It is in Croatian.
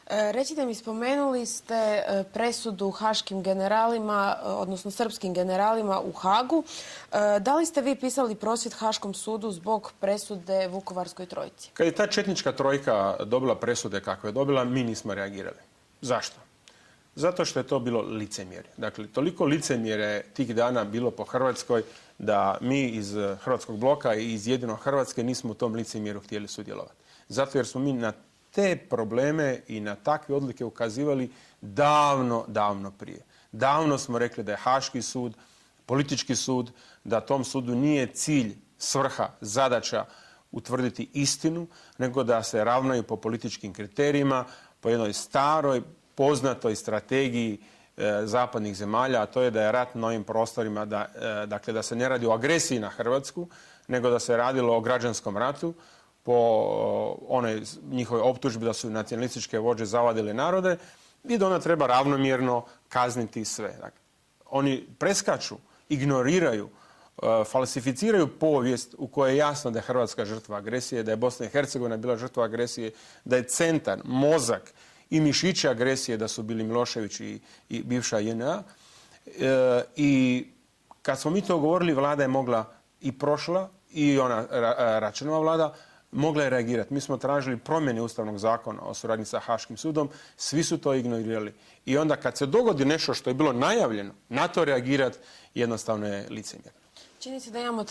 Recite mi, spomenuli ste presudu haškim generalima, odnosno srpskim generalima u Hagu. Da li ste vi pisali prosvjed Haškom sudu zbog presude Vukovarskoj trojci? Kad je ta četnička trojka dobila presude kakve je dobila, mi nismo reagirali. Zašto? Zato što je to bilo licemjerje. Dakle, toliko licemjere tih dana bilo po Hrvatskoj da mi iz Hrvatskog bloka i iz Jedino Hrvatske nismo u tom licemjeru htjeli sudjelovati. Zato jer smo mi na te probleme i na takve odluke ukazivali davno prije. Davno smo rekli da je Haški sud, politički sud, da tom sudu nije cilj, svrha, zadaća utvrditi istinu, nego da se ravnaju po političkim kriterijima, po jednoj staroj, poznatoj strategiji zapadnih zemalja, a to je da je rat na ovim prostorima, dakle da se ne radi o agresiji na Hrvatsku, nego da se radilo o građanskom ratu, po onoj njihovoj optužbi da su nacionalističke vođe zavadile narode i da ona treba ravnomjerno kazniti sve. Dakle, oni preskaču, ignoriraju, falsificiraju povijest u kojoj je jasno da je Hrvatska žrtva agresije, da je Bosna i Hercegovina bila žrtva agresije, da je centar, mozak i mišići agresije da su bili Milošević i bivša JNA. I kad smo mi to govorili, vlada je mogla i prošla i ona Račanova vlada mogla je reagirati. Mi smo tražili promjene Ustavnog zakona o suradnji sa Haškim sudom, svi su to ignorirali. I onda kad se dogodi nešto što je bilo najavljeno, na to reagirati jednostavno je licemjerno. Čini se da imamo